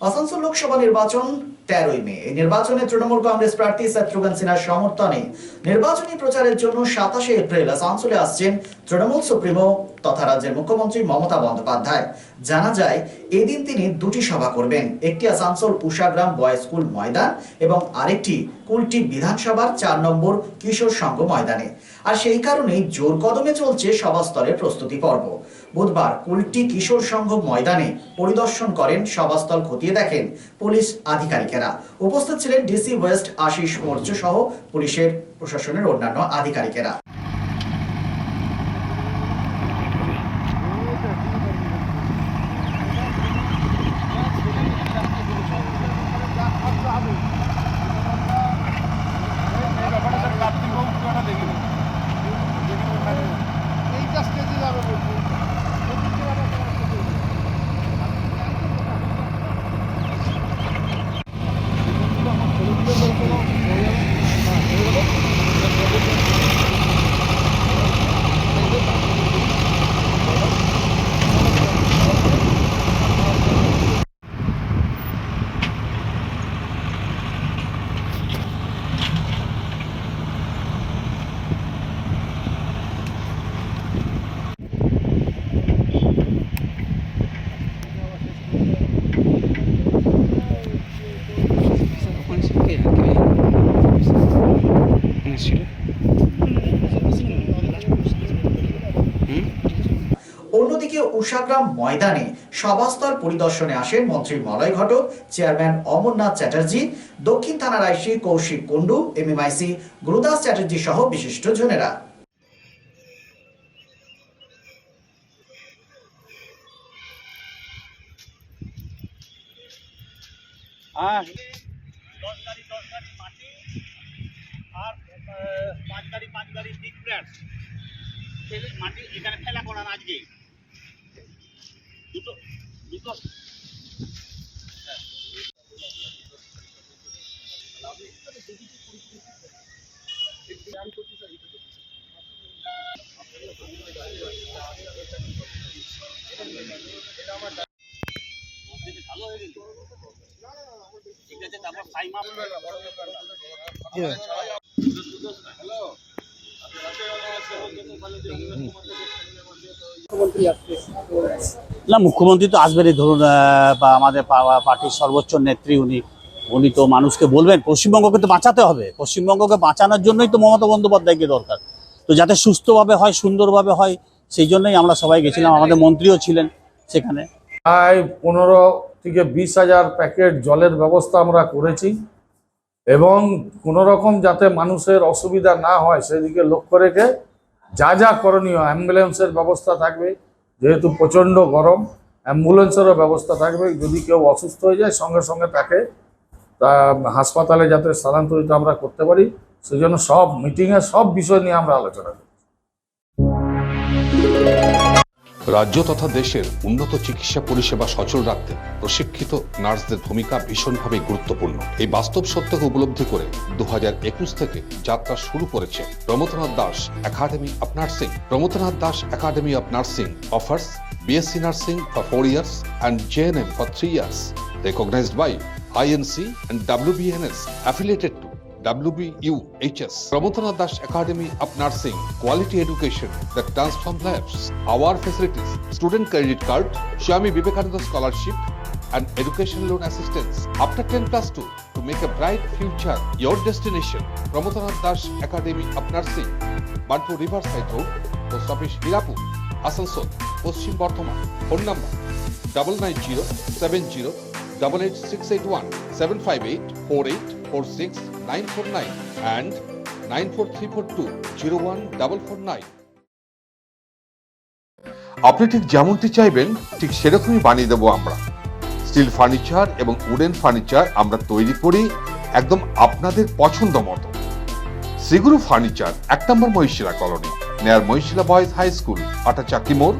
আসানসোল লোকসভা নির্বাচন 13ই মে। এই নির্বাচনে তৃণমূল কংগ্রেস প্রার্থী শত্রুঘ্ন সিনহার সমর্থনে নির্বাচনী প্রচারের জন্য 27শে এপ্রিল আসানসোলে আসছেন তৃণমূল সুপ্রিমো তথা রাজ্যের মুখ্যমন্ত্রী মমতা বন্দ্যোপাধ্যায়। জানা যায় এদিন তিনি দুটি সভা করবেন, একটি আসানসোল উষাগ্রাম বয়েজ স্কুল ময়দান এবং আরেকটি কুলটি বিধানসভার 4 নম্বর কিশোর সংঘ ময়দানে। আর সেই কারণেই জোর কদমে চলছে সভাস্থলের প্রস্তুতি পর্ব। বুধবার কুলটি কিশোর সংঘ ময়দানে পরিদর্শন করেন, সভাস্থল খতিয়ে দেখেন পুলিশ আধিকারিকেরা। উপস্থিত ছিলেন ডিসি ওয়েস্ট আশিস মৌর্য সহ পুলিশের প্রশাসনের অন্যান্য আধিকারিকেরা। অন্যদিকে উষাগ্রাম ময়দানে সভাস্থল পরিদর্শনে আসেন মন্ত্রী মলয় ঘটক, চেয়ারম্যান অমরনাথ চ্যাটার্জি, দক্ষিণ থানার আইসি কৌশিক কুন্ডু, এমএমআইসি গুরুদাস চ্যাটার্জি সহ বিশিষ্ট জনেরা। মাটি এখানে ফেলা করান আজকে দুটো ভালো হয়ে গেল। ঠিক আছে, তারপর সাইমা না, মুখ্যমন্ত্রী তো আসবেনই। ধরুন বা আমাদের পার্টির সর্বোচ্চ নেত্রী উনি তো মানুষকে বলবেন পশ্চিমবঙ্গকে তো বাঁচাতে হবে। পশ্চিমবঙ্গকে বাঁচানোর জন্যই তো মমতা বন্দ্যোপাধ্যায়কে দরকার। তো যাতে সুস্থভাবে হয়, সুন্দরভাবে হয়, সেই জন্যই আমরা সবাই গেছিলাম। আমাদের মন্ত্রীও ছিলেন সেখানে। প্রায় 15 থেকে 20 হাজার প্যাকেট জলের ব্যবস্থা আমরা করেছি এবং কোনো রকম যাতে মানুষের অসুবিধা না হয় সেদিকে লক্ষ্য রেখে যা যা করণীয়, অ্যাম্বুলেন্সের ব্যবস্থা থাকবে, যেহেতু প্রচণ্ড গরম অ্যাম্বুলেন্সেরও ব্যবস্থা থাকবে। যদি কেউ অসুস্থ হয়ে যায় সঙ্গে সঙ্গে তাকে হাসপাতালে যাতে স্থানান্তরিত আমরা করতে পারি, সেই জন্য সব মিটিংয়ে সব বিষয় নিয়ে আমরা আলোচনা করি। রাজ্য তথা দেশের উন্নত চিকিৎসা পরিষেবা সচল রাখতে প্রশিক্ষিত নার্সদের ভূমিকা ভীষণভাবে গুরুত্বপূর্ণ। এই বাস্তব সত্যকে উপলব্ধি করে 2021 থেকে যাত্রা শুরু করেছে Pramathanath Das academy of nursing. Pramathanath Das academy of nursing offers BSc Nursing for 4 years and JNM for 3 years, recognized by INC and WBNS, affiliated to WBUHS. Pramodanath Das Academy of Nursing, quality education that transforms lives. Our facilities: student credit card, Swami Vivekananda scholarship, and education loan assistance. After 10+2, to make a bright future your destination. Pramodanath Das Academy of Nursing, Bantu Riverside Road, Post Office Hirapur, Asansol, Paschim Bardhaman. Phone number 9907088681 7584846 and 9434201449. আপনি ঠিক যেমনটি চাইবেন ঠিক সেরকমই বানিয়ে দেবো আমরা। Steel furniture এবং উডেন ফার্নিচার আমরা তৈরি করি একদম আপনাদের পছন্দ মতো। শ্রীগুরু ফার্নিচার 1 নম্বর Mahishila colony, near Mahishila boys high school, Atachaki মোড়,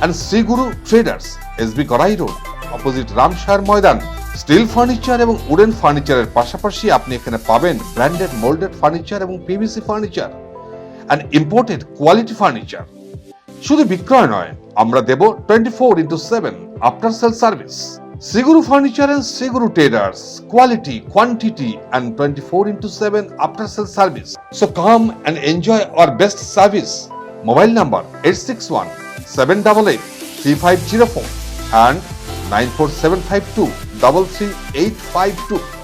and Shriguru traders, SB Gorai road, opposite Ramshayar ময়দান। স্টিল ফার্নিচার এবং উডেন ফার্নিচারের পাশাপাশি আপনি এখানে পাবেন ব্র্যান্ডেড মোল্ডেড ফার্নিচার এবং PVC furniture and imported quality furniture. শুধু বিক্রয় নয়, আমরা দেব 24/7 after sale service. Siguru Furniture and Siguru Traders, quality, quantity and 24/7 after sale service. So come and enjoy our best service. Mobile number 861 788 3504 and 94752 33852.